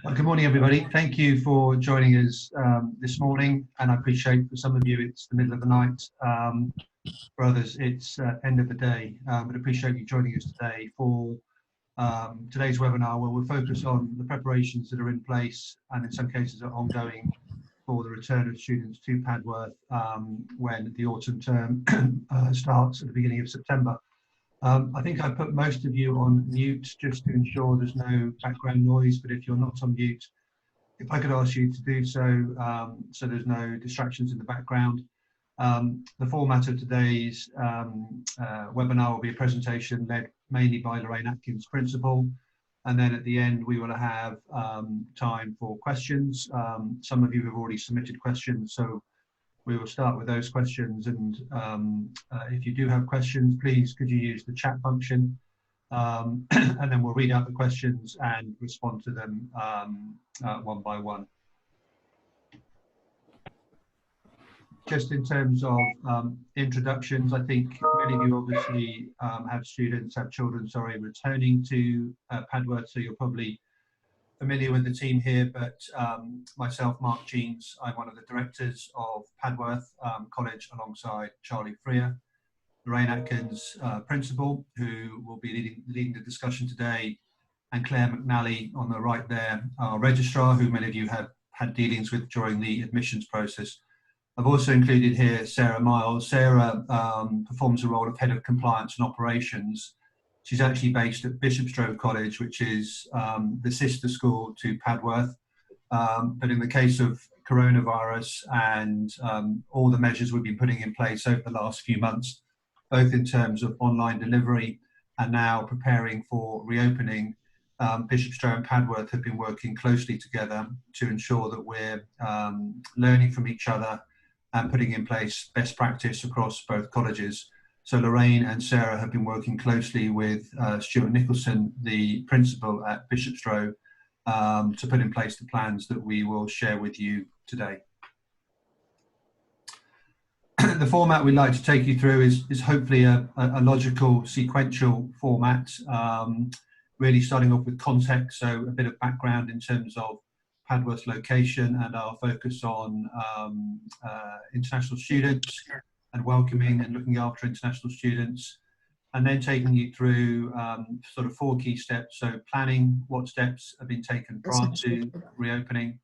Well, good morning, everybody. Thank you for joining us this morning, and I appreciate for some of you it's the middle of the night. For others, it's end of the day, but appreciate you joining us today for today's webinar, where we'll focus on the preparations that are in place and in some cases are ongoing for the return of students to Padworth when the autumn term starts at the beginning of September. I think I put most of you on mute just to ensure there's no background noise, but if you're not on mute, if I could ask you to do so, so there's no distractions in the background. The format of today's webinar will be a presentation led mainly by Lorraine Atkins, Principal, and then at the end we will have time for questions. Some of you have already submitted questions, so we will start with those questions, and if you do have questions, please could you use the chat function, and then we'll read out the questions and respond to them one by one. Just in terms of introductions, I think many of you obviously have children, returning to Padworth, so you're probably familiar with the team here, but myself, Mark Jeans, I'm one of the directors of Padworth College alongside Charlie Freer, Lorraine Atkins, Principal, who will be leading the discussion today, and Claire McNally on the right there, our registrar, who many of you have had dealings with during the admissions process. I've also included here Sarah Miles. Sarah performs the role of Head of Compliance and Operations. She's actually based at Bishopsgrove College, which is the sister school to Padworth. But in the case of coronavirus and all the measures we've been putting in place over the last few months, both in terms of online delivery and now preparing for reopening, Bishopsgrove and Padworth have been working closely together to ensure that we're learning from each other and putting in place best practice across both colleges. So Lorraine and Sarah have been working closely with Stuart Nicholson, the principal at Bishopsgrove, to put in place the plans that we will share with you today. The format we'd like to take you through is hopefully a logical, sequential format, really starting off with context, so a bit of background in terms of Padworth's location and our focus on international students and welcoming and looking after international students, and then taking you through sort of 4 key steps. So planning, what steps have been taken prior to reopening,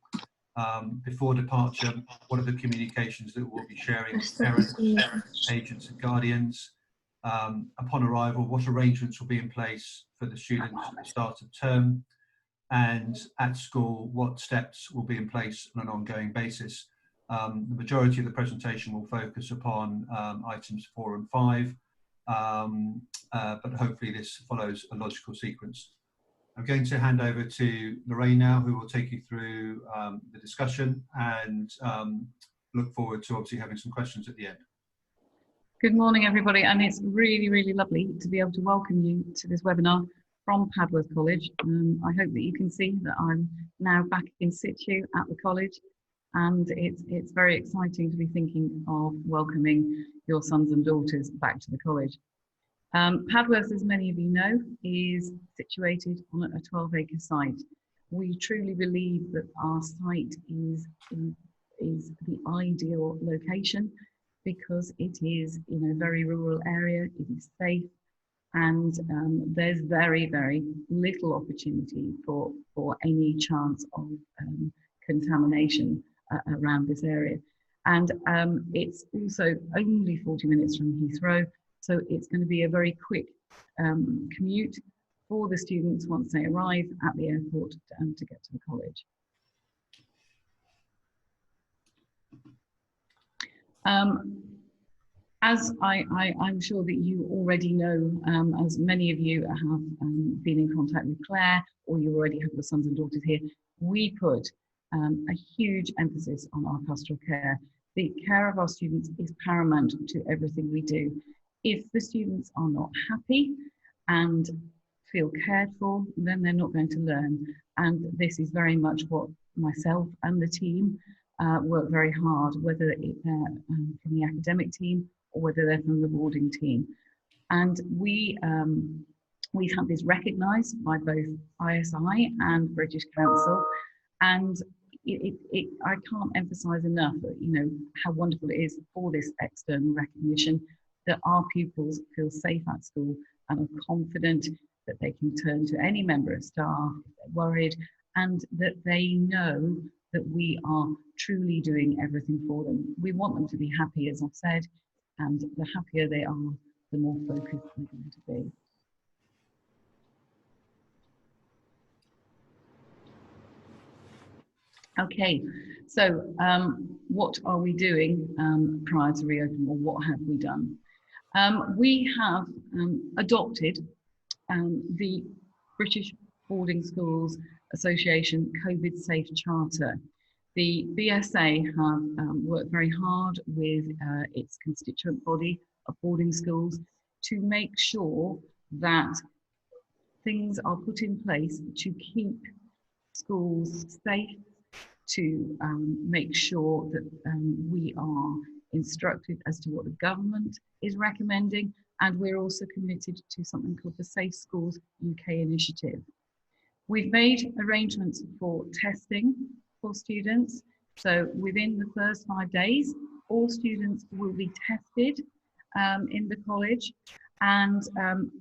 before departure, what are the communications that we'll be sharing with parents, agents and guardians, upon arrival, what arrangements will be in place for the students at the start of term, and at school, what steps will be in place on an ongoing basis. The majority of the presentation will focus upon items 4 and 5, but hopefully this follows a logical sequence. I'm going to hand over to Lorraine now, who will take you through the discussion, and look forward to obviously having some questions at the end. Good morning, everybody, and it's really, really lovely to be able to welcome you to this webinar from Padworth College. I hope that you can see that I'm now back in situ at the college, and it's very exciting to be thinking of welcoming your sons and daughters back to the college. Padworth, as many of you know, is situated on a 12-acre site. We truly believe that our site is the ideal location because it is in a very rural area, it is safe, and there's very, very little opportunity for any chance of contamination around this area. And it's also only 40 minutes from Heathrow, so it's going to be a very quick commute for the students once they arrive at the airport to get to the college. As I'm sure that you already know, as many of you have been in contact with Claire, or you already have your sons and daughters here, we put a huge emphasis on our pastoral care. The care of our students is paramount to everything we do. If the students are not happy and feel cared for, then they're not going to learn. And this is very much what myself and the team work very hard, whether they're from the academic team or whether they're from the boarding team. And we We've had this recognised by both ISI and British Council, and I can't emphasise enough that, you know, how wonderful it is for this external recognition that our pupils feel safe at school and are confident that they can turn to any member of staff if they're worried, and that they know that we are truly doing everything for them. We want them to be happy, as I've said, and the happier they are, the more focused they're going to be. Okay, so what are we doing prior to reopening, or what have we done? We have adopted the British Boarding Schools Association COVID Safe Charter. The BSA have worked very hard with its constituent body of boarding schools to make sure that things are put in place to keep schools safe, to make sure that we are instructed as to what the government is recommending, and we're also committed to something called the Safe Schools UK initiative. We've made arrangements for testing for students. So within the first 5 days, all students will be tested in the college, and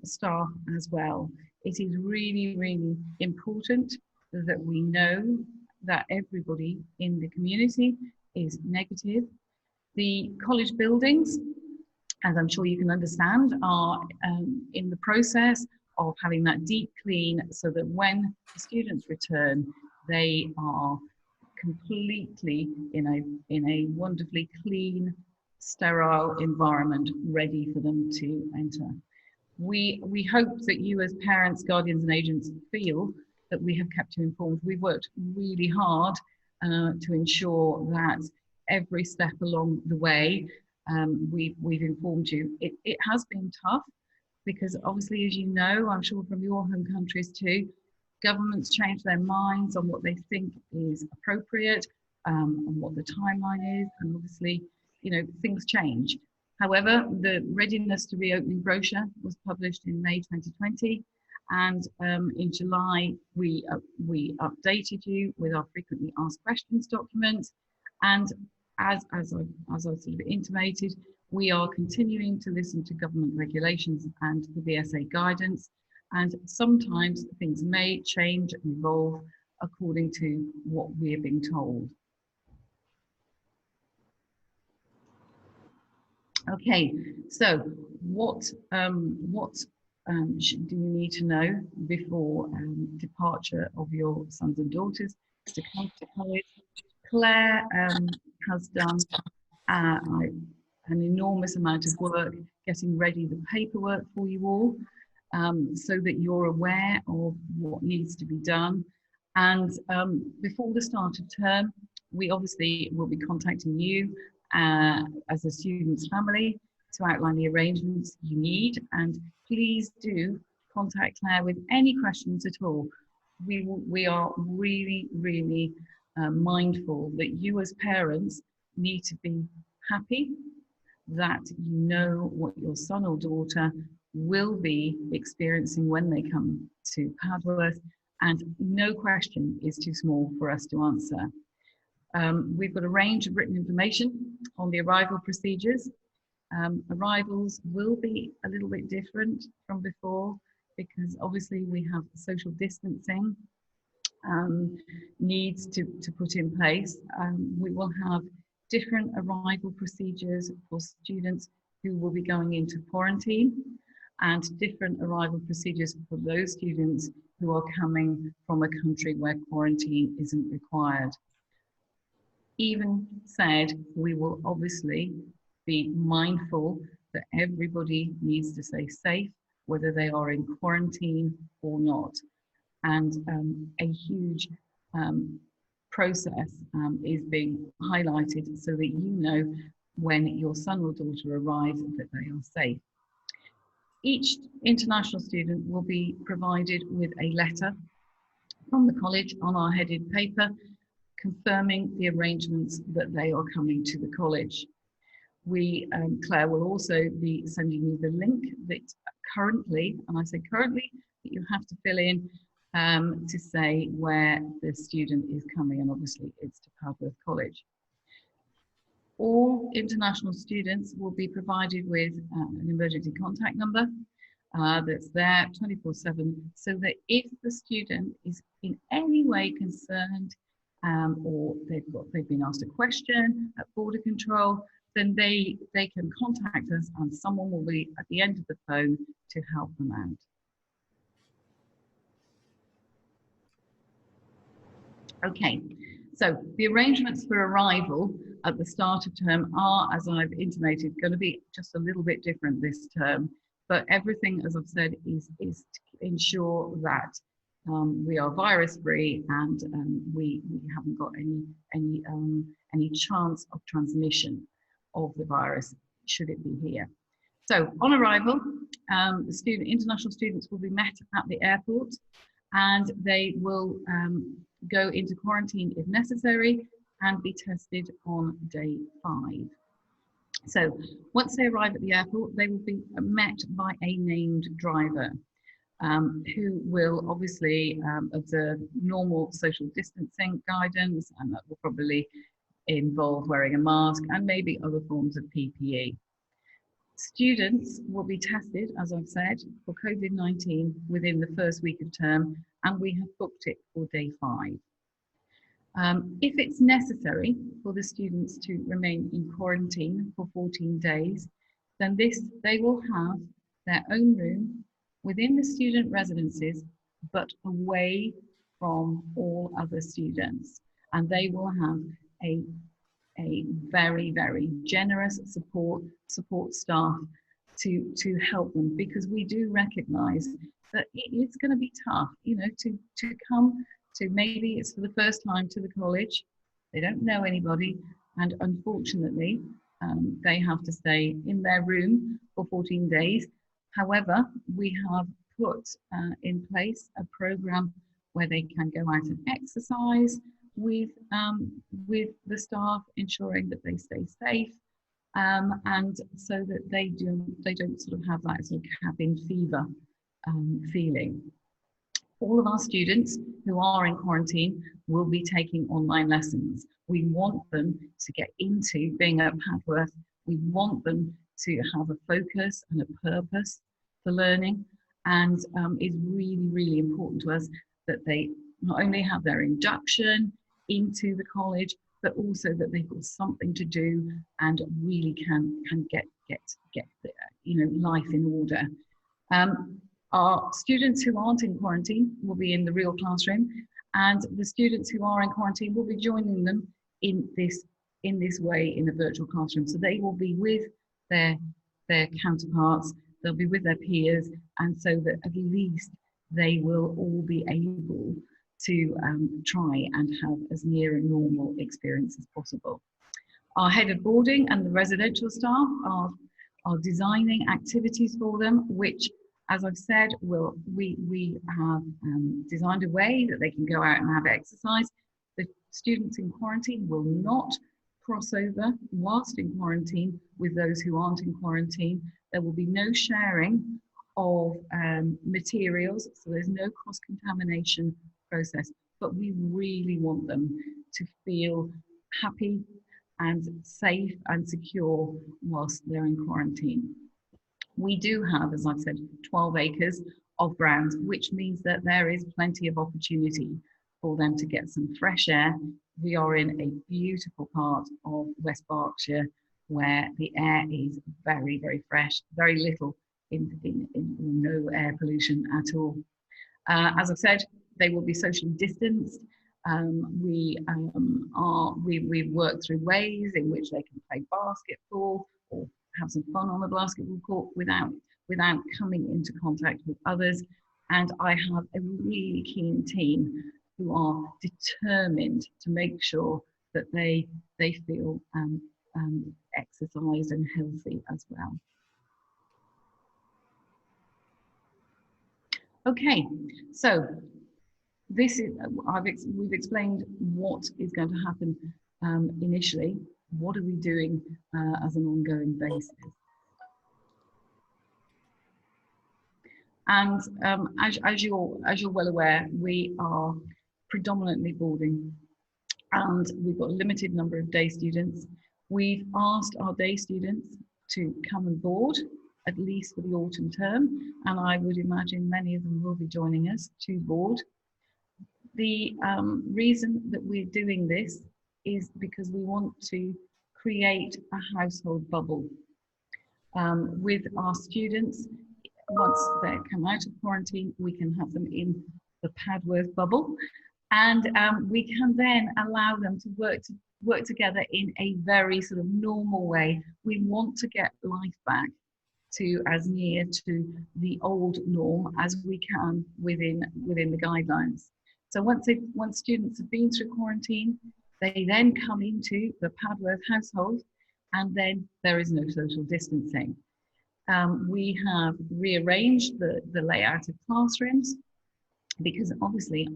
staff as well. It is really, really important that we know that everybody in the community is negative. The college buildings, as I'm sure you can understand, are in the process of having that deep clean so that when the students return, they are completely in a wonderfully clean, sterile environment ready for them to enter. We hope that you as parents, guardians and agents feel that we have kept you informed. We've worked really hard to ensure that every step along the way we've informed you. It has been tough because obviously, as you know, I'm sure from your home countries too, governments change their minds on what they think is appropriate, on what the timeline is, and obviously, you know, things change. However, the Readiness to Reopening brochure was published in May 2020, and in July we updated you with our frequently asked questions document. And as I sort of intimated, we are continuing to listen to government regulations and the BSA guidance, and sometimes things may change and evolve according to what we're being told. Okay, so what do you need to know before departure of your sons and daughters to come to college? Claire has done an enormous amount of work getting ready the paperwork for you all, so that you're aware of what needs to be done. And before the start of term, we obviously will be contacting you as a student's family to outline the arrangements you need. And please do contact Claire with any questions at all. We are really, really mindful that you as parents need to be happy that you know what your son or daughter will be experiencing when they come to Padworth, and no question is too small for us to answer. We've got a range of written information on the arrival procedures. Arrivals will be a little bit different from before because obviously we have social distancing needs to put in place. We will have different arrival procedures for students who will be going into quarantine, and different arrival procedures for those students who are coming from a country where quarantine isn't required. Even said, we will obviously be mindful that everybody needs to stay safe, whether they are in quarantine or not. And a huge process is being highlighted so that you know when your son or daughter arrives that they are safe. Each international student will be provided with a letter from the college on our headed paper confirming the arrangements that they are coming to the college. Claire will also be sending you the link that currently, and I say currently, that you have to fill in to say where the student is coming, and obviously it's to Padworth College. All international students will be provided with an emergency contact number that's there 24/7, so that if the student is in any way concerned or they've been asked a question at border control, then they can contact us and someone will be at the end of the phone to help them out. Okay, so the arrangements for arrival at the start of term are, as I've intimated, going to be just a little bit different this term, but everything, as I've said, is to ensure that we are virus free and we haven't got any chance of transmission of the virus should it be here. So on arrival, international students will be met at the airport and they will go into quarantine if necessary and be tested on day 5. So once they arrive at the airport, they will be met by a named driver who will obviously observe normal social distancing guidance, and that will probably involve wearing a mask and maybe other forms of PPE. Students will be tested, as I've said, for COVID-19 within the first week of term, and we have booked it for day 5. If it's necessary for the students to remain in quarantine for 14 days, then they will have their own room within the student residences, but away from all other students. And they will have a very, very generous support staff to help them, because we do recognize that it's going to be tough, you know, to come to, maybe it's for the first time to the college, they don't know anybody, and unfortunately they have to stay in their room for 14 days. However, we have put in place a program where they can go out and exercise with the staff, ensuring that they stay safe, and so that they don't sort of have that sort of cabin fever feeling. All of our students who are in quarantine will be taking online lessons. We want them to get into being at Padworth. We want them to have a focus and a purpose for learning, and it's really, really important to us that they not only have their induction into the college, but also that they've got something to do and really can get life in order. Our students who aren't in quarantine will be in the real classroom, and the students who are in quarantine will be joining them in this way in a virtual classroom. So they will be with their counterparts, they'll be with their peers, and so that at least they will all be able to try and have as near a normal experience as possible. Our head of boarding and the residential staff are designing activities for them, which, as I've said, we have designed a way that they can go out and have exercise. The students in quarantine will not cross over whilst in quarantine with those who aren't in quarantine. There will be no sharing of materials, so there's no cross-contamination process, but we really want them to feel happy and safe and secure whilst they're in quarantine. We do have, as I've said, 12 acres of ground, which means that there is plenty of opportunity for them to get some fresh air. We are in a beautiful part of West Berkshire where the air is very, very fresh, very little in no air pollution at all. As I've said, they will be socially distanced. We've worked through ways in which they can play basketball or have some fun on the basketball court without coming into contact with others. And I have a really keen team who are determined to make sure that they feel exercised and healthy as well. Okay, so this is we've explained what is going to happen initially, what are we doing as an ongoing basis. And as you're well aware, we are predominantly boarding, and we've got a limited number of day students. We've asked our day students to come and board, at least for the autumn term, and I would imagine many of them will be joining us to board. The reason that we're doing this is because we want to create a household bubble with our students. Once they come out of quarantine, we can have them in the Padworth bubble, and we can then allow them to work together in a very sort of normal way. We want to get life back to as near to the old norm as we can within the guidelines. So once students have been through quarantine, they then come into the Padworth household, and then there is no social distancing. We have rearranged the layout of classrooms, because obviously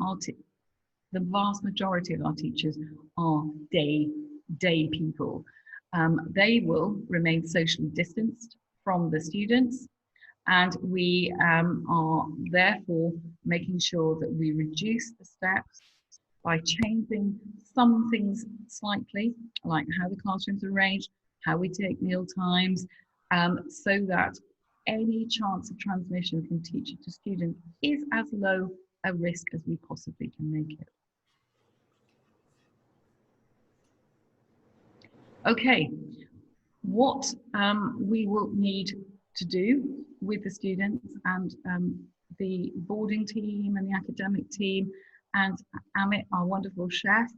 the vast majority of our teachers are day people. They will remain socially distanced from the students, and we are therefore making sure that we reduce the steps by changing some things slightly, like how the classrooms are arranged, how we take meal times, so that any chance of transmission from teacher to student is as low a risk as we possibly can make it. Okay, what we will need to do with the students and the boarding team and the academic team and Amit, our wonderful chef,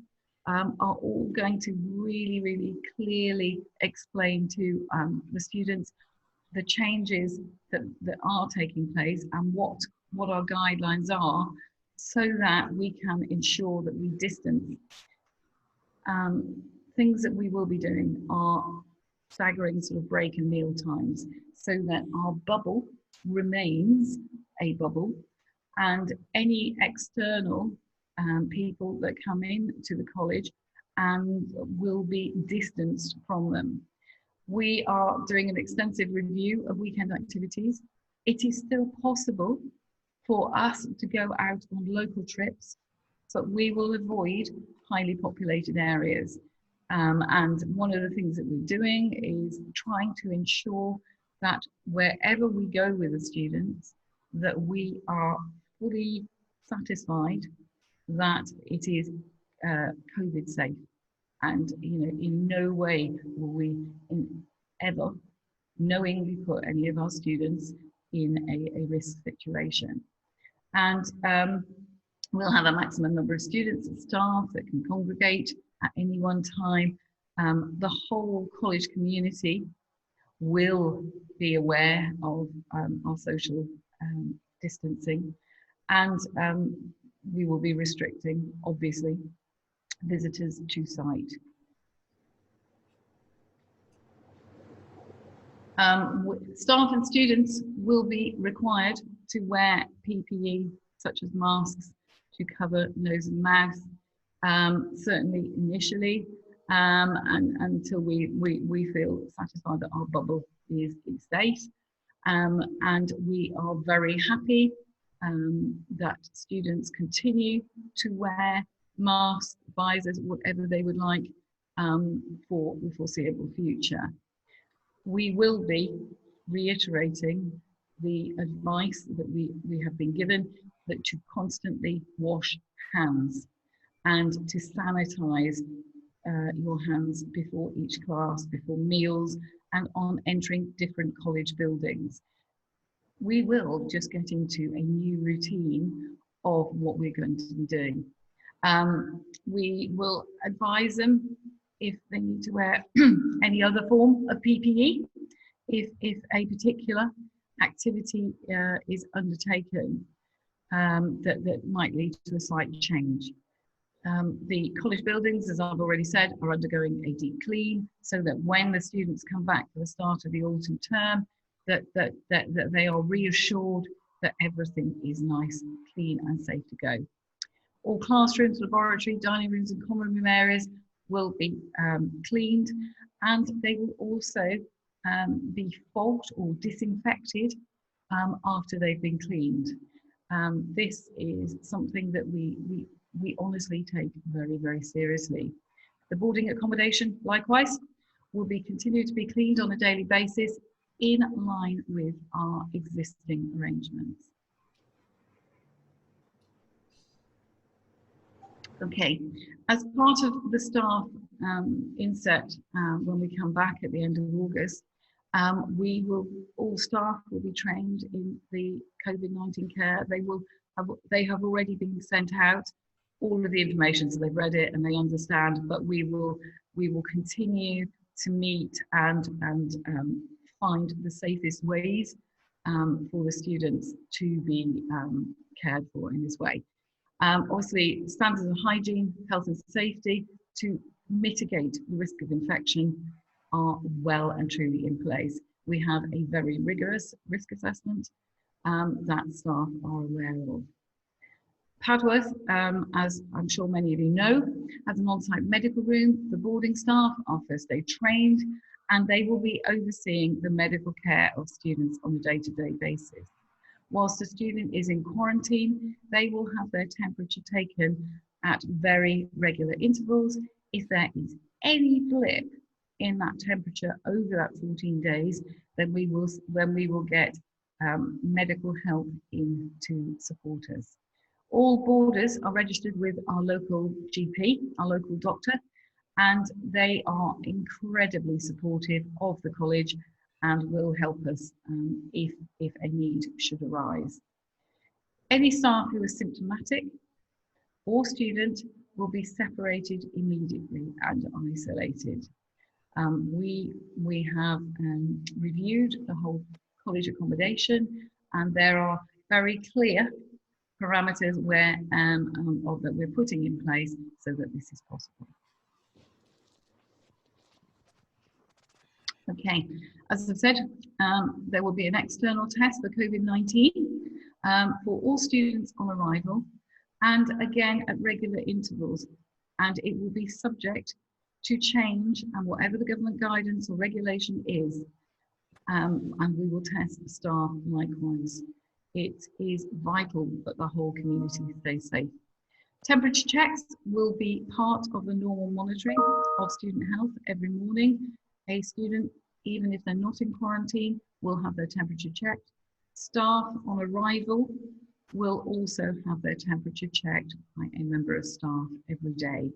are all going to really clearly explain to the students the changes that are taking place and what our guidelines are, so that we can ensure that we distance. Things that we will be doing are staggering sort of break and meal times, so that our bubble remains a bubble, and any external people that come in to the college and will be distanced from them. We are doing an extensive review of weekend activities. It is still possible for us to go out on local trips, but we will avoid highly populated areas. And one of the things that we're doing is trying to ensure that wherever we go with the students, that we are fully satisfied that it is COVID safe. And in no way will we ever knowingly put any of our students in a risk situation. And we'll have a maximum number of students and staff that can congregate at any one time. The whole college community will be aware of our social distancing, and we will be restricting, obviously, visitors to site. Staff and students will be required to wear PPE, such as masks, to cover nose and mouth, certainly initially, and until we feel satisfied that our bubble is safe. And we are very happy that students continue to wear masks, visors, whatever they would like for the foreseeable future. We will be reiterating the advice that we have been given, that to constantly wash hands and to sanitize your hands before each class, before meals, and on entering different college buildings. We will just get into a new routine of what we're going to be doing. We will advise them if they need to wear any other form of PPE, if a particular activity is undertaken that might lead to a slight change. The college buildings, as I've already said, are undergoing a deep clean, so that when the students come back for the start of the autumn term, that they are reassured that everything is nice, clean and safe to go. All classrooms, laboratory, dining rooms and common room areas will be cleaned, and they will also be fogged or disinfected after they've been cleaned. This is something that we honestly take very, very seriously. The boarding accommodation, likewise, will be continued to be cleaned on a daily basis in line with our existing arrangements. Okay, as part of the staff inset, when we come back at the end of August, all staff will be trained in the COVID-19 care. They have already been sent out all of the information, so they've read it and they understand, but we will continue to meet and find the safest ways for the students to be cared for in this way. Obviously, standards of hygiene, health and safety to mitigate the risk of infection are well and truly in place. We have a very rigorous risk assessment that staff are aware of. Padworth, as I'm sure many of you know, has an on-site medical room. The boarding staff are first aid trained, and they will be overseeing the medical care of students on a day-to-day basis. Whilst a student is in quarantine, they will have their temperature taken at very regular intervals. If there is any blip in that temperature over that 14 days, then we will get medical help in to support us. All boarders are registered with our local GP, our local doctor, and they are incredibly supportive of the college and will help us if a need should arise. Any staff who are symptomatic or student will be separated immediately and isolated. We have reviewed the whole college accommodation, and there are very clear parameters that we're putting in place so that this is possible. Okay, as I've said, there will be an external test for COVID-19 for all students on arrival, and again at regular intervals, and it will be subject to change and whatever the government guidance or regulation is, and we will test the staff likewise. It is vital that the whole community stays safe. Temperature checks will be part of the normal monitoring of student health every morning. A student, even if they're not in quarantine, will have their temperature checked. Staff on arrival will also have their temperature checked by a member of staff every day.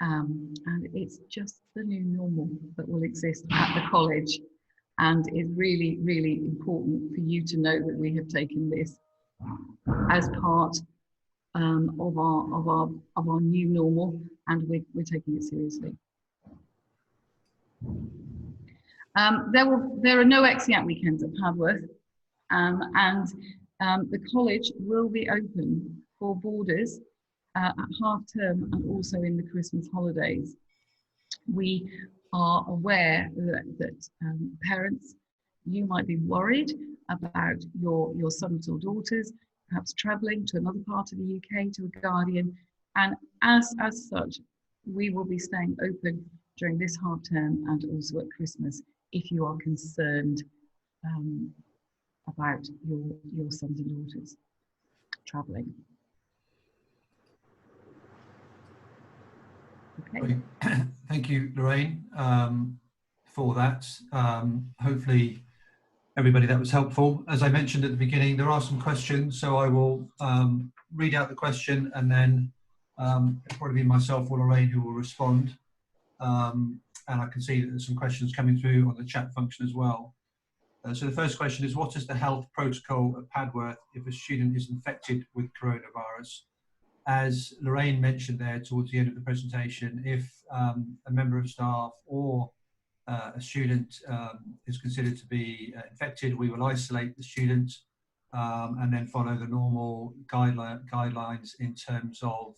And it's just the new normal that will exist at the college. And it's really, really important for you to know that we have taken this as part of our new normal, and we're taking it seriously. There are no exeat weekends at Padworth, and the college will be open for boarders at half term and also in the Christmas holidays. We are aware that parents, you might be worried about your sons or daughters perhaps travelling to another part of the UK to a guardian, and as such, we will be staying open during this half term and also at Christmas if you are concerned about your sons and daughters travelling. Okay. Thank you, Lorraine, for that. Hopefully everybody, that was helpful. As I mentioned at the beginning, there are some questions, so I will read out the question, and then it'll probably be myself or Lorraine who will respond. And I can see that there's some questions coming through on the chat function as well. So the first question is, what is the health protocol at Padworth if a student is infected with coronavirus? As Lorraine mentioned there towards the end of the presentation, if a member of staff or a student is considered to be infected, we will isolate the student and then follow the normal guidelines in terms of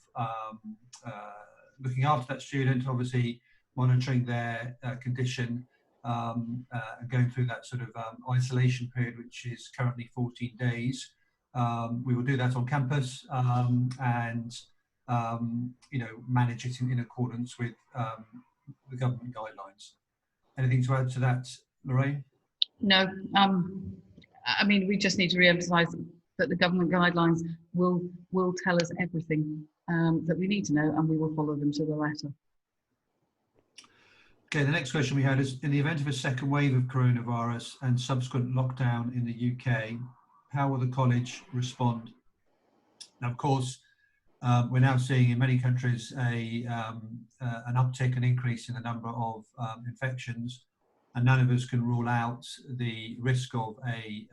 looking after that student, obviously monitoring their condition and going through that sort of isolation period, which is currently 14 days. We will do that on campus, and manage it in accordance with the government guidelines. Anything to add to that, Lorraine? No, I mean, we just need to re-emphasise that the government guidelines will tell us everything that we need to know, and we will follow them to the letter. Okay, the next question we had is, in the event of a second wave of coronavirus and subsequent lockdown in the UK, how will the college respond? Now, of course, we're now seeing in many countries an uptick, an increase in the number of infections, and none of us can rule out the risk of a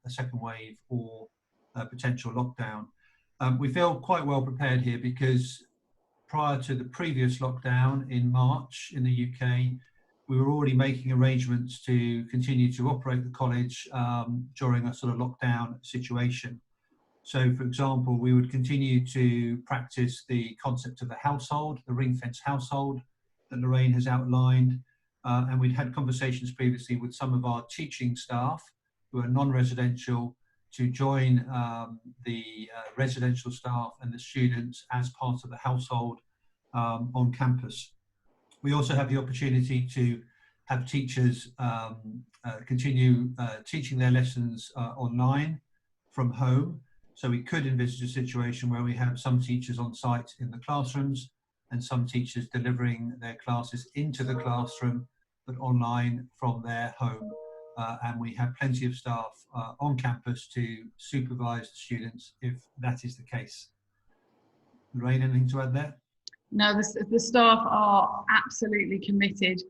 second wave or a potential lockdown. We feel quite well prepared here because prior to the previous lockdown in March in the UK, we were already making arrangements to continue to operate the college during a sort of lockdown situation. So, for example, we would continue to practice the concept of the household, the ring-fence household that Lorraine has outlined. And we'd had conversations previously with some of our teaching staff who are non-residential to join the residential staff and the students as part of the household on campus. We also have the opportunity to have teachers continue teaching their lessons online from home. So we could envisage a situation where we have some teachers on site in the classrooms and some teachers delivering their classes into the classroom, but online from their home. And we have plenty of staff on campus to supervise the students if that is the case. Lorraine, anything to add there? No, the staff are absolutely committed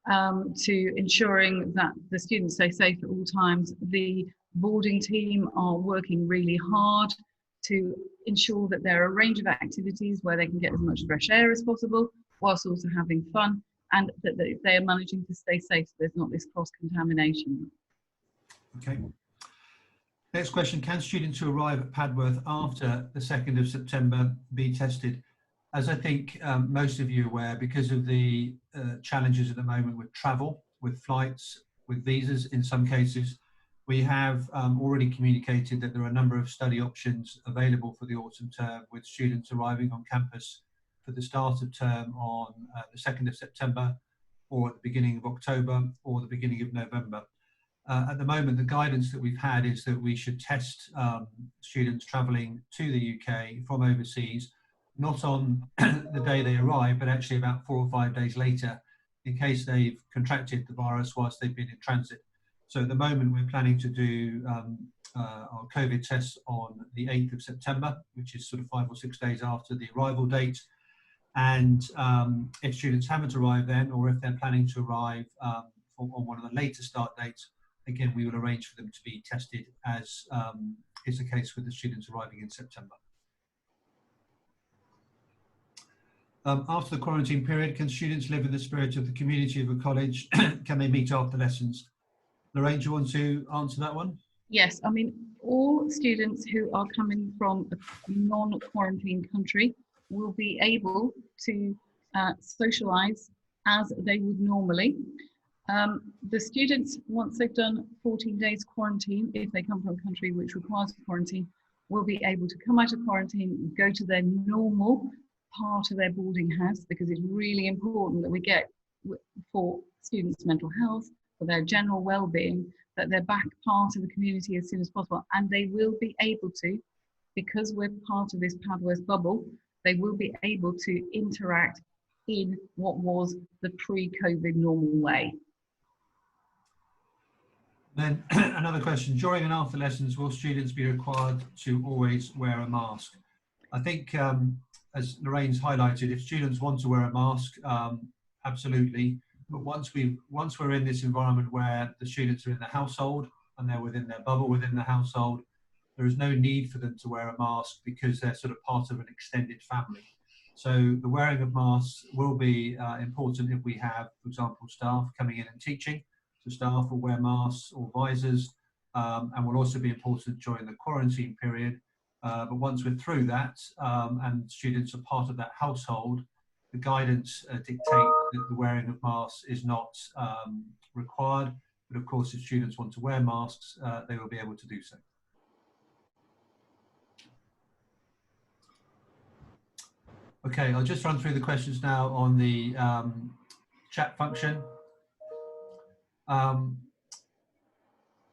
to ensuring that the students stay safe at all times. The boarding team are working really hard to ensure that there are a range of activities where they can get as much fresh air as possible, whilst also having fun, and that they are managing to stay safe so there's not this cross-contamination. Okay. Next question, can students who arrive at Padworth after the 2nd of September be tested? As I think most of you are aware, because of the challenges at the moment with travel, with flights, with visas in some cases, we have already communicated that there are a number of study options available for the autumn term, with students arriving on campus for the start of term on the 2nd of September, or at the beginning of October, or the beginning of November. At the moment, the guidance that we've had is that we should test students travelling to the UK from overseas, not on the day they arrive, but actually about 4 or 5 days later, in case they've contracted the virus whilst they've been in transit. So at the moment, we're planning to do our COVID tests on the 8th of September, which is sort of 5 or 6 days after the arrival date. And if students haven't arrived then, or if they're planning to arrive on one of the later start dates, again, we will arrange for them to be tested, as is the case with the students arriving in September. After the quarantine period, can students live in the spirit of the community of a college? Can they meet after lessons? Lorraine, do you want to answer that one? Yes, I mean, all students who are coming from a non-quarantine country will be able to socialise as they would normally. The students, once they've done 14 days quarantine, if they come from a country which requires quarantine, will be able to come out of quarantine, go to their normal part of their boarding house, because it's really important that we get, for students' mental health, for their general well-being, that they're back part of the community as soon as possible. And they will be able to, because we're part of this Padworth bubble, they will be able to interact in what was the pre-COVID normal way. Then another question, during and after lessons, will students be required to always wear a mask? I think, as Lorraine's highlighted, if students want to wear a mask, absolutely. But once we're in this environment where the students are in the household and they're within their bubble within the household, there is no need for them to wear a mask because they're sort of part of an extended family. So the wearing of masks will be important if we have, for example, staff coming in and teaching. So staff will wear masks or visors, and will also be important during the quarantine period. But once we're through that and students are part of that household, the guidance dictate that the wearing of masks is not required. But of course, if students want to wear masks, they will be able to do so. Okay, I'll just run through the questions now on the chat function.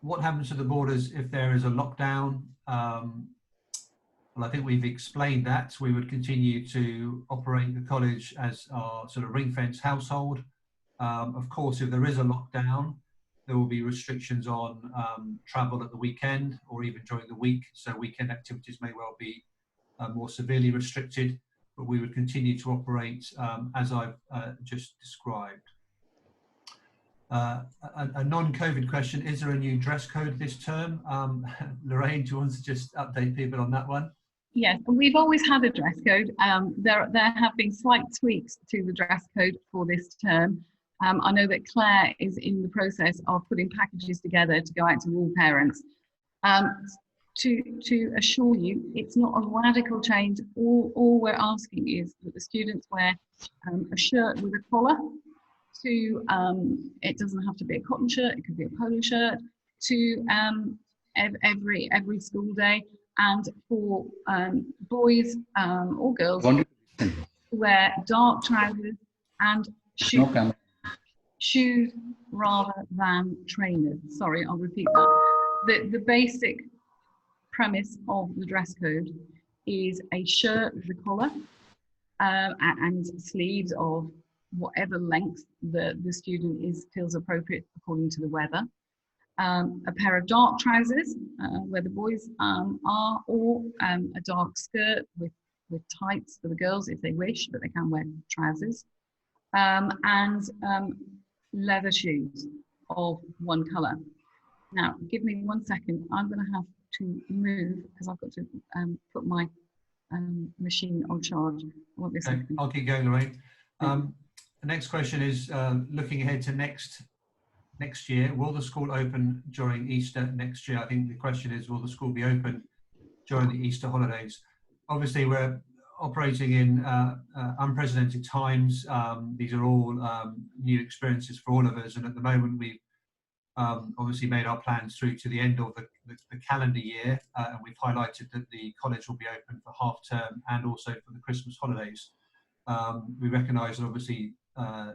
What happens to the borders if there is a lockdown? Well, I think we've explained that. We would continue to operate the college as our sort of ring-fence household. Of course, if there is a lockdown, there will be restrictions on travel at the weekend or even during the week. So weekend activities may well be more severely restricted, but we would continue to operate as I've just described. A non-COVID question, is there a new dress code this term? Lorraine, do you want to just update people on that one? Yes, we've always had a dress code. There have been slight tweaks to the dress code for this term. I know that Claire is in the process of putting packages together to go out to all parents. To assure you, it's not a radical change. All we're asking is that the students wear a shirt with a collar. It doesn't have to be a cotton shirt, it could be a polo shirt, to every school day. And for boys or girls, wear dark trousers and shoes rather than trainers. Sorry, I'll repeat that. The basic premise of the dress code is a shirt with a collar and sleeves of whatever length the student feels appropriate according to the weather. A pair of dark trousers where the boys are, or a dark skirt with tights for the girls if they wish, but they can wear trousers, and leather shoes of one colour. Now, give me 1 second. I'm going to have to move because I've got to put my machine on charge. Won't be a second. I'll keep going, Lorraine. The next question is looking ahead to next year. Will the school open during Easter next year? I think the question is, will the school be open during the Easter holidays? Obviously, we're operating in unprecedented times. These are all new experiences for all of us, and at the moment we've obviously made our plans through to the end of the calendar year, and we've highlighted that the college will be open for half term and also for the Christmas holidays. We recognise that obviously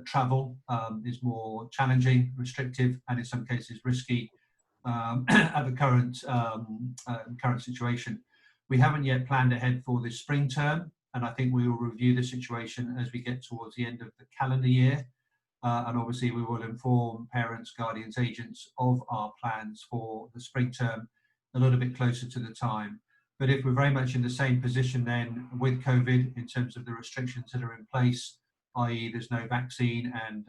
travel is more challenging, restrictive, and in some cases risky at the current situation. We haven't yet planned ahead for this spring term, and I think we will review the situation as we get towards the end of the calendar year. And obviously we will inform parents, guardians, agents of our plans for the spring term a little bit closer to the time. But if we're very much in the same position then with COVID in terms of the restrictions that are in place, i.e. there's no vaccine and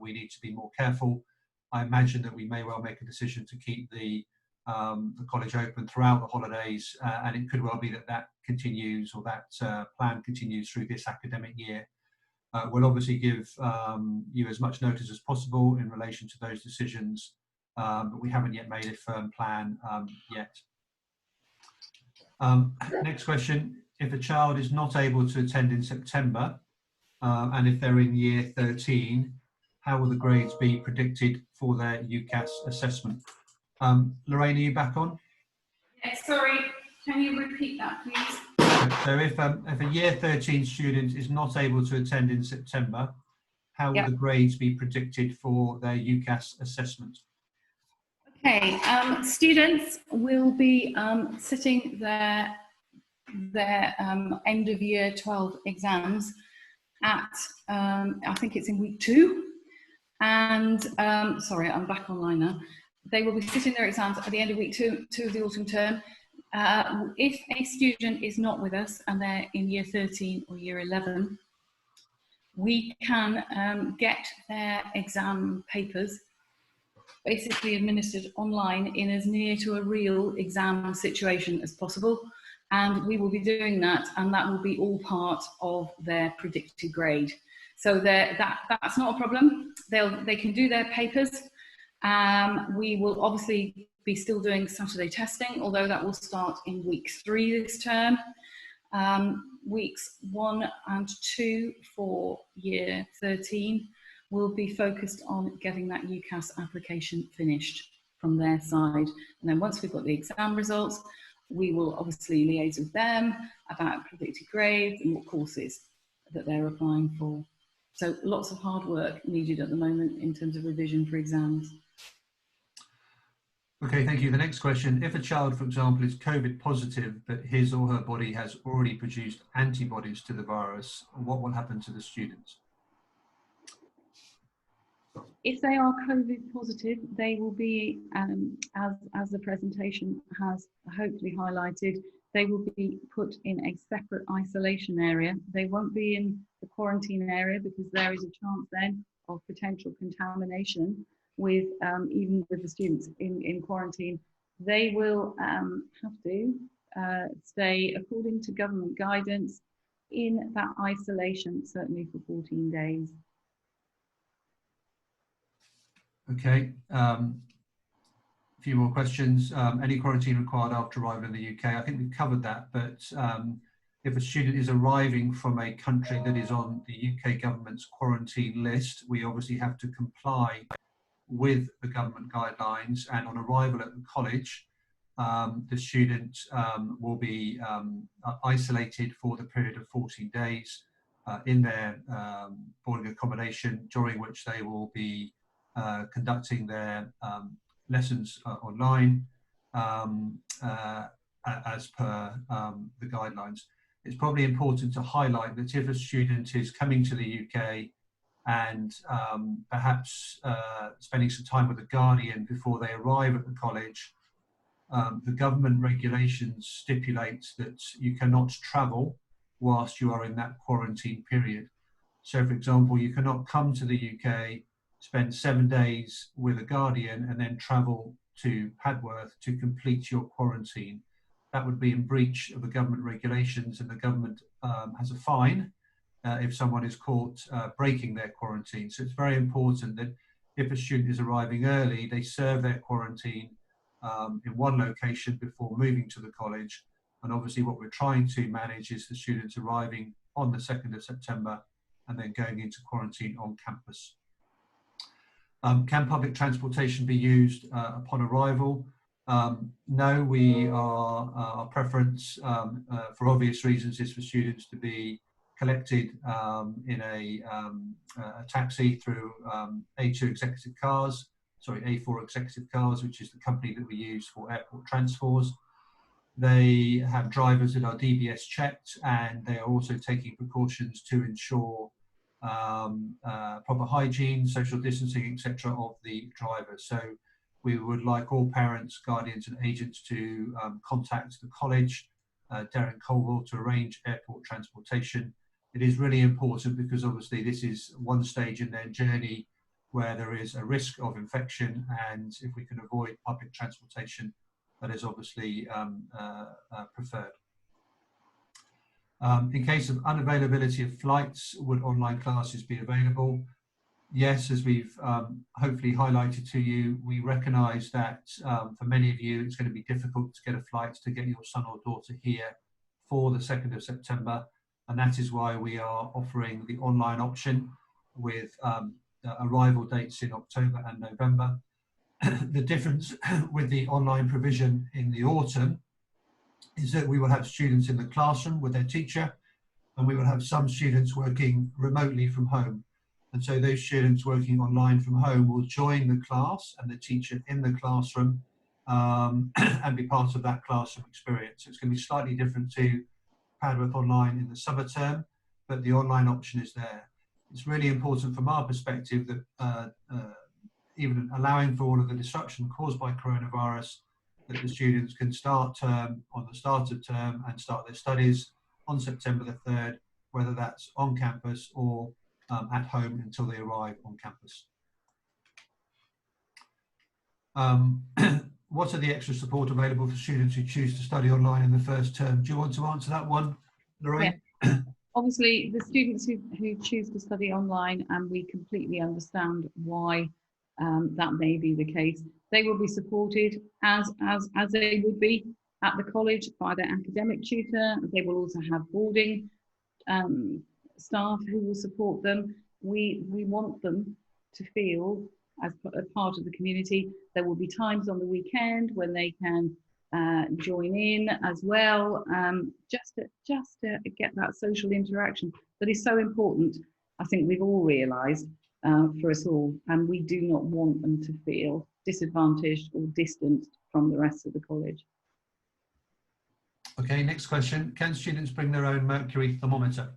we need to be more careful, I imagine that we may well make a decision to keep the college open throughout the holidays, and it could well be that that continues, or that plan continues through this academic year. We'll obviously give you as much notice as possible in relation to those decisions, but we haven't yet made a firm plan yet. Next question, if a child is not able to attend in September, and if they're in year 13, how will the grades be predicted for their Ucas assessment? Lorraine, are you back on? Yes, sorry, can you repeat that, please? So if a year 13 student is not able to attend in September, how will the grades be predicted for their Ucas assessment? Okay, students will be sitting their end of year 12 exams at, I think it's in week 2. And, sorry, I'm back online now. They will be sitting their exams at the end of week 2 of the autumn term. If a student is not with us and they're in year 13 or year 11, we can get their exam papers basically administered online in as near to a real exam situation as possible. And we will be doing that, and that will be all part of their predicted grade. So that's not a problem. They can do their papers. We will obviously be still doing Saturday testing, although that will start in week 3 this term. Weeks 1 and 2 for year 13 will be focused on getting that Ucas application finished from their side. And then once we've got the exam results, We will obviously liaise with them about predicted grades and what courses that they're applying for. So lots of hard work needed at the moment in terms of revision for exams. Okay, thank you. The next question, if a child, for example, is COVID positive, but his or her body has already produced antibodies to the virus, what will happen to the students? If they are COVID positive, they will be, as the presentation has hopefully highlighted, they will be put in a separate isolation area. They won't be in the quarantine area because there is a chance then of potential contamination with even with the students in quarantine. They will have to stay according to government guidance in that isolation, certainly for 14 days. Okay, a few more questions. Any quarantine required after arrival in the UK? I think we've covered that, but if a student is arriving from a country that is on the UK government's quarantine list, we obviously have to comply with the government guidelines, and on arrival at the college, the student will be isolated for the period of 14 days in their boarding accommodation, during which they will be conducting their lessons online as per the guidelines. It's probably important to highlight that if a student is coming to the UK and perhaps spending some time with a guardian before they arrive at the college, the government regulations stipulate that you cannot travel whilst you are in that quarantine period. So, for example, you cannot come to the UK, spend 7 days with a guardian and then travel to Padworth to complete your quarantine. That would be in breach of the government regulations, and the government has a fine if someone is caught breaking their quarantine. So it's very important that if a student is arriving early, they serve their quarantine in one location before moving to the college. And obviously what we're trying to manage is the students arriving on the 2nd of September and then going into quarantine on campus. Can public transportation be used upon arrival? No, our preference for obvious reasons is for students to be collected in a taxi through A4 executive cars, which is the company that we use for airport transfers. They have drivers that are DBS checked, and they are also taking precautions to ensure proper hygiene, social distancing, etc. of the drivers. So we would like all parents, guardians and agents to contact the college, Darren Colville, to arrange airport transportation. It is really important because obviously this is one stage in their journey where there is a risk of infection, and if we can avoid public transportation, that is obviously preferred. In case of unavailability of flights, would online classes be available? Yes, as we've hopefully highlighted to you, we recognise that for many of you it's going to be difficult to get a flight to get your son or daughter here for the 2nd of September, and that is why we are offering the online option with arrival dates in October and November. The difference with the online provision in the autumn is that we will have students in the classroom with their teacher, and we will have some students working remotely from home. And so those students working online from home will join the class and the teacher in the classroom and be part of that classroom experience. So it's going to be slightly different to Padworth Online in the summer term, but the online option is there. It's really important from our perspective that even allowing for all of the disruption caused by coronavirus, that the students can start term on the start of term and start their studies on September the 3rd, whether that's on campus or at home until they arrive on campus. What are the extra support available for students who choose to study online in the first term? Do you want to answer that one, Lorraine? Yeah. Obviously, the students who choose to study online, and we completely understand why that may be the case, they will be supported as they would be at the college by their academic tutor. They will also have boarding staff who will support them. We want them to feel as a part of the community. There will be times on the weekend when they can join in as well, just to get that social interaction that is so important. I think we've all realised for us all, and we do not want them to feel disadvantaged or distant from the rest of the college. Okay, next question. Can students bring their own Mercury thermometer?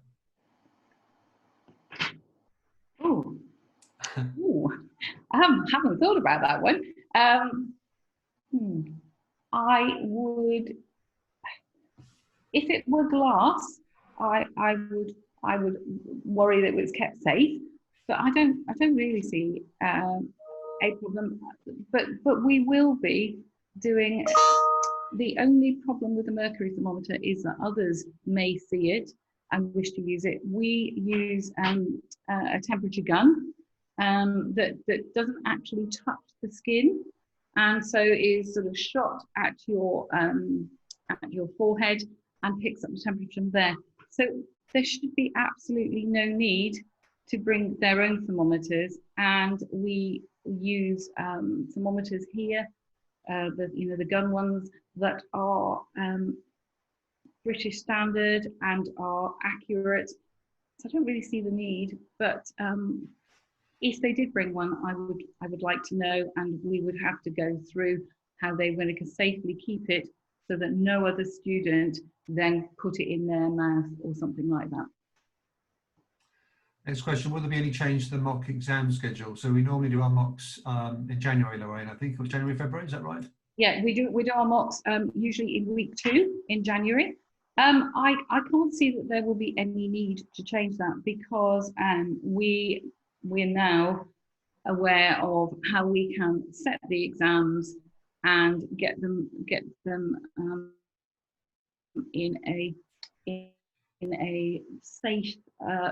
Oh, I haven't thought about that one. I would, if it were glass, I would worry that it was kept safe, but I don't really see a problem. But we will be doing. The only problem with the mercury thermometer is that others may see it and wish to use it. We use a temperature gun that doesn't actually touch the skin, and so is sort of shot at your forehead and picks up the temperature from there. So there should be absolutely no need to bring their own thermometers, and we use thermometers here, the gun ones that are British standard and are accurate. So I don't really see the need, but if they did bring one, I would like to know, and we would have to go through how they were going to safely keep it so that no other student then put it in their mouth or something like that. Next question, will there be any change to the mock exam schedule? So we normally do our mocks in January, Lorraine, I think it was January, February, is that right? Yeah, we do our mocks usually in week 2 in January. I can't see that there will be any need to change that, because we're now aware of how we can set the exams and get them in a safe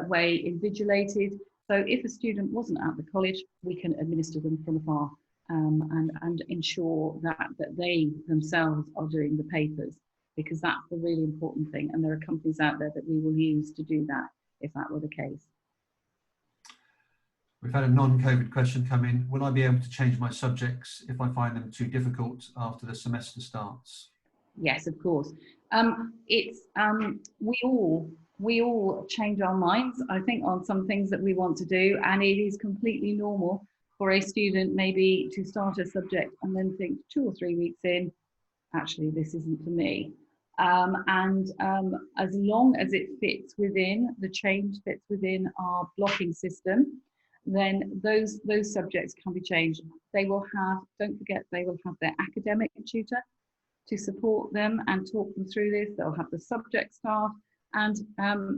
way invigilated. So if a student wasn't at the college, we can administer them from afar and ensure that they themselves are doing the papers, because that's the really important thing. And there are companies out there that we will use to do that if that were the case. We've had a non-COVID question come in. Will I be able to change my subjects if I find them too difficult after the semester starts? Yes, of course. We all change our minds, I think, on some things that we want to do, and it is completely normal for a student maybe to start a subject and then think 2 or 3 weeks in, actually this isn't for me. As long as it fits within, the change fits within our blocking system, then those subjects can be changed. They will have, don't forget, they will have their academic tutor to support them and talk them through this. They'll have the subject staff, and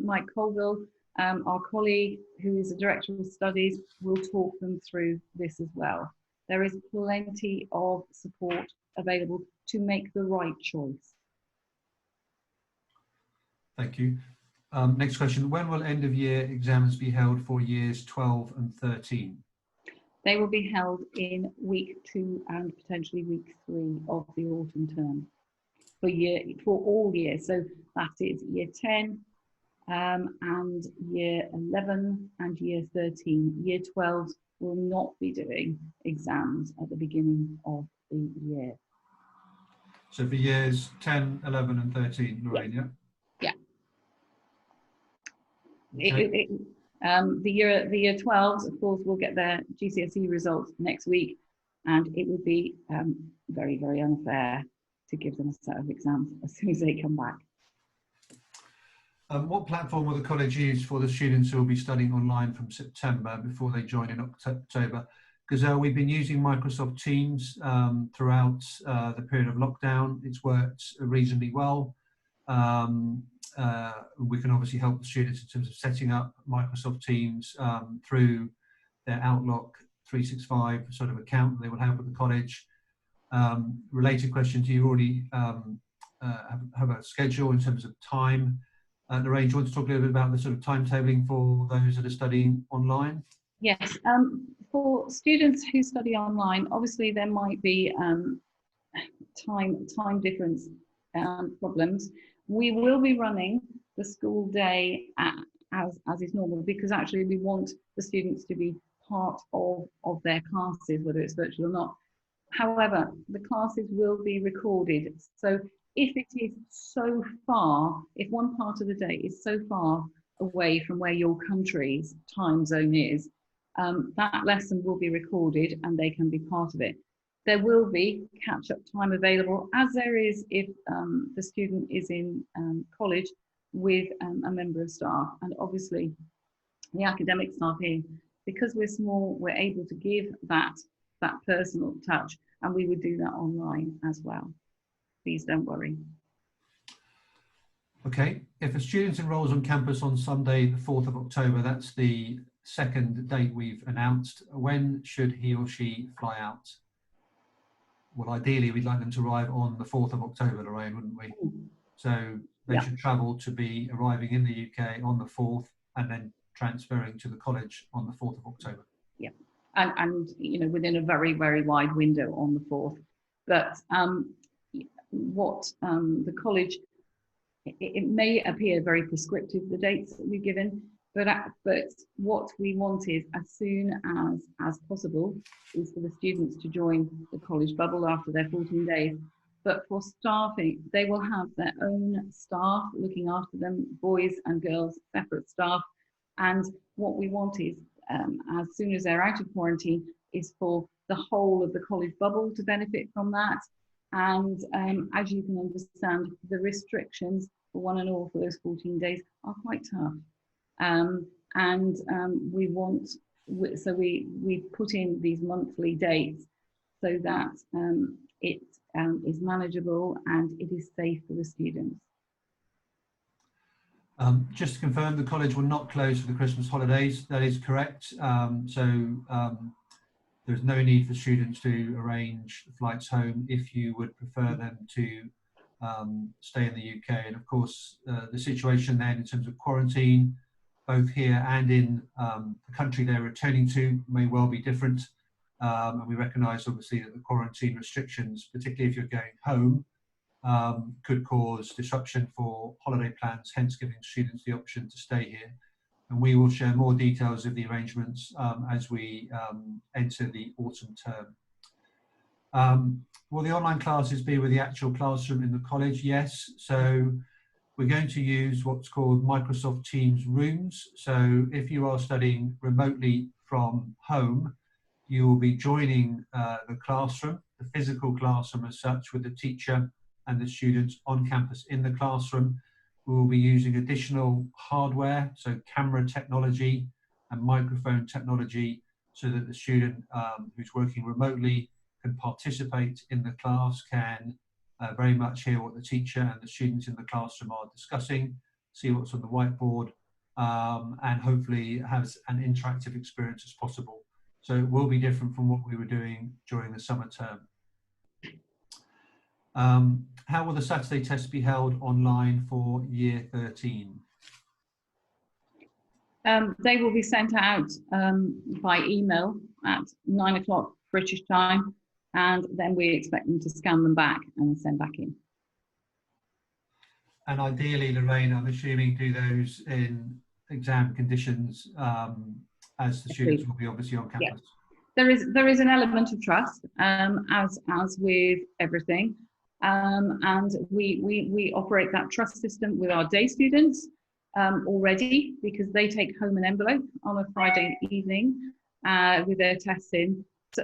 Mike Colville, our colleague who is the Director of Studies, will talk them through this as well. There is plenty of support available to make the right choice. Thank you. Next question, when will end of year exams be held for years 12 and 13? They will be held in week 2 and potentially week 3 of the autumn term for all years. So that is year 10 and year 11 and year 13. Year 12 will not be doing exams at the beginning of the year. So for years 10, 11 and 13, Lorraine, yeah? Okay. The year 12s, of course, will get their GCSE results next week, and it would be very, very unfair to give them a set of exams as soon as they come back. What platform will the college use for the students who will be studying online from September before they join in October? Because we've been using Microsoft Teams throughout the period of lockdown. It's worked reasonably well. We can obviously help the students in terms of setting up Microsoft Teams through their Outlook 365 sort of account that they will have at the college. Related question, do you already have a schedule in terms of time? Lorraine, do you want to talk a little bit about the sort of timetabling for those that are studying online? Yes, for students who study online, obviously there might be time difference problems. We will be running the school day as is normal, because actually we want the students to be part of their classes, whether it's virtual or not. However, the classes will be recorded. So if it is so far, if one part of the day is so far away from where your country's time zone is, that lesson will be recorded and they can be part of it. There will be catch-up time available, as there is if the student is in college with a member of staff. And obviously, the academic staff here, because we're small, we're able to give that personal touch, and we would do that online as well. Please don't worry. Okay, if a student enrolls on campus on Sunday, the 4th of October, that's the second date we've announced, when should he or she fly out? Well, ideally, we'd like them to arrive on the 4th of October, Lorraine, wouldn't we? So they should travel to be arriving in the UK on the 4th and then transferring to the college on the 4th of October. Yeah, and you know, within a very, very wide window on the 4th. But what the college, it may appear very prescriptive, the dates that we've given, but what we want is, as soon as possible, is for the students to join the college bubble after their 14 days. But for staffing, they will have their own staff looking after them, boys and girls, separate staff. And what we want is, as soon as they're out of quarantine, is for the whole of the college bubble to benefit from that. And as you can understand, the restrictions for one and all for those 14 days are quite tough. We want, so we put in these monthly dates so that it is manageable and it is safe for the students. Just to confirm, the college will not close for the Christmas holidays. That is correct. There's no need for students to arrange flights home if you would prefer them to stay in the UK. And of course, the situation then in terms of quarantine, both here and in the country they're returning to, may well be different. And we recognise obviously that the quarantine restrictions, particularly if you're going home, could cause disruption for holiday plans, hence giving students the option to stay here. And we will share more details of the arrangements as we enter the autumn term. Will the online classes be with the actual classroom in the college? Yes. So we're going to use what's called Microsoft Teams rooms. So if you are studying remotely from home, you will be joining the classroom, the physical classroom as such, with the teacher and the students on campus in the classroom. We will be using additional hardware, so camera technology and microphone technology, so that the student who's working remotely can participate in the class, can very much hear what the teacher and the students in the classroom are discussing, see what's on the whiteboard, and hopefully has an interactive experience as possible. So it will be different from what we were doing during the summer term. How will the Saturday test be held online for year 13? They will be sent out by email at 9 o'clock British time, and then we expect them to scan them back and send back in. And ideally, Lorraine, I'm assuming do those in exam conditions, as the students will be obviously on campus. Yeah. There is an element of trust, as with everything. And we operate that trust system with our day students already, because they take home an envelope on a Friday evening with their tests in. So,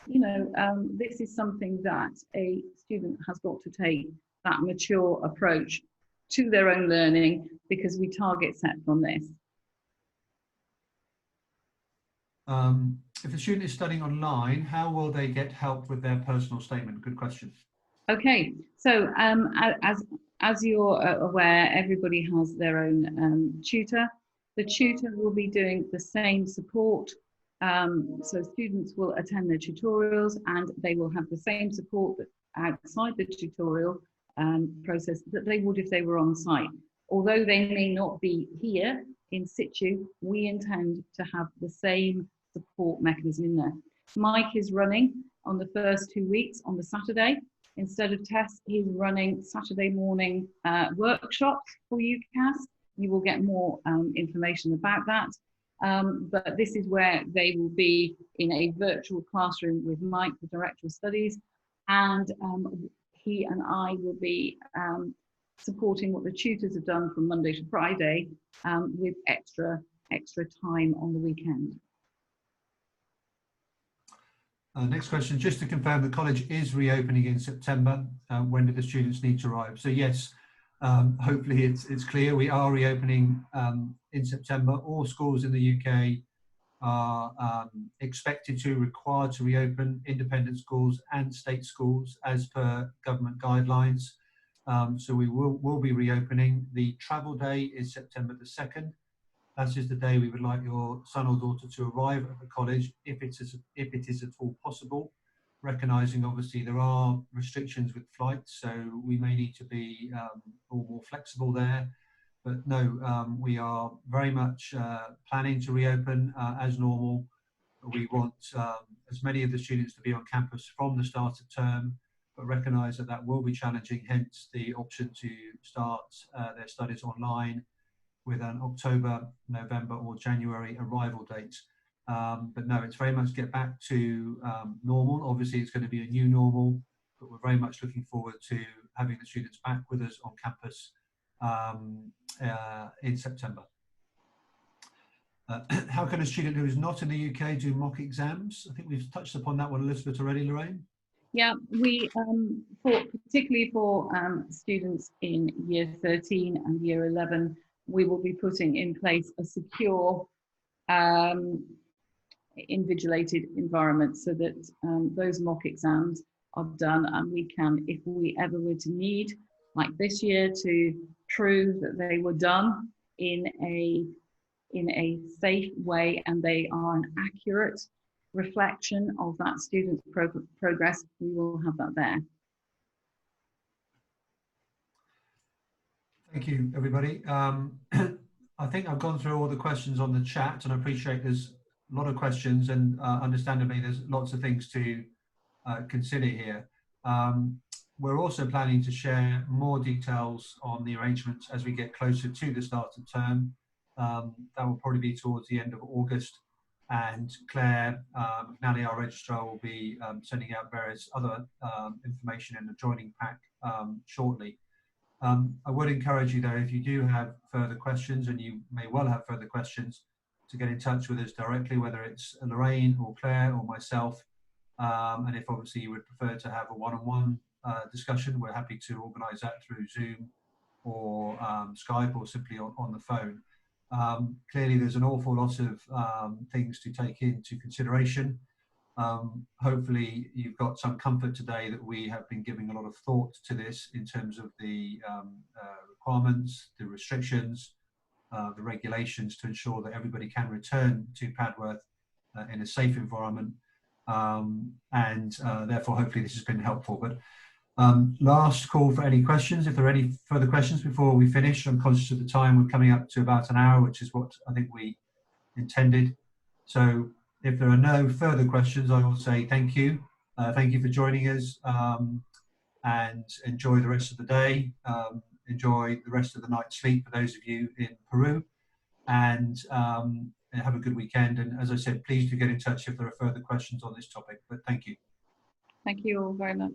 you know, this is something that a student has got to take, that mature approach to their own learning, because we target set from this. If a student is studying online, how will they get help with their personal statement? Good question. Okay, so as you're aware, everybody has their own tutor. The tutor will be doing the same support. So students will attend their tutorials and they will have the same support outside the tutorial process that they would if they were on site. Although they may not be here in situ, we intend to have the same support mechanism in there. Mike is running on the first 2 weeks on the Saturday. Instead of tests, he's running Saturday morning workshops for Ucas. You will get more information about that. But this is where they will be in a virtual classroom with Mike, the Director of Studies, and he and I will be supporting what the tutors have done from Monday to Friday with extra time on the weekend. Next question, just to confirm, the college is reopening in September. When do the students need to arrive? So yes, hopefully it's clear, we are reopening in September. All schools in the UK are expected to, required to reopen, independent schools and state schools as per government guidelines. So we will be reopening. The travel day is September the 2nd. That is the day we would like your son or daughter to arrive at the college, if it is at all possible, recognising obviously there are restrictions with flights, so we may need to be all more flexible there. But no, we are very much planning to reopen as normal. We want as many of the students to be on campus from the start of term, but recognise that that will be challenging, hence the option to start their studies online with an October, November or January arrival date. But no, it's very much get back to normal. Obviously it's going to be a new normal, but we're very much looking forward to having the students back with us on campus in September. How can a student who is not in the UK do mock exams? I think we've touched upon that one, Elizabeth, already, Lorraine. Yeah, we, particularly for students in year 13 and year 11, we will be putting in place a secure invigilated environment so that those mock exams are done, and we can, if we ever were to need, like this year, to prove that they were done in a safe way and they are an accurate reflection of that student's progress, we will have that there. Thank you, everybody. I think I've gone through all the questions on the chat, and I appreciate there's a lot of questions, and understandably there's lots of things to consider here. We're also planning to share more details on the arrangements as we get closer to the start of term. That will probably be towards the end of August, and Claire McNally, our registrar, will be sending out various other information in the joining pack shortly. I would encourage you though, if you do have further questions, and you may well have further questions, to get in touch with us directly, whether it's Lorraine or Claire or myself. And if obviously you would prefer to have a one-on-one discussion, we're happy to organise that through Zoom or Skype, or simply on the phone. Clearly there's an awful lot of things to take into consideration. Hopefully you've got some comfort today that we have been giving a lot of thought to this in terms of the requirements, the restrictions, the regulations, to ensure that everybody can return to Padworth in a safe environment, and therefore hopefully this has been helpful. But last call for any questions. If there are any further questions before we finish, I'm conscious of the time, we're coming up to about an hour, which is what I think we intended. So if there are no further questions, I will say thank you. Thank you for joining us, and enjoy the rest of the day. Enjoy the rest of the night's sleep for those of you in Peru, and have a good weekend. And as I said, please do get in touch if there are further questions on this topic. But thank you. Thank you all very much.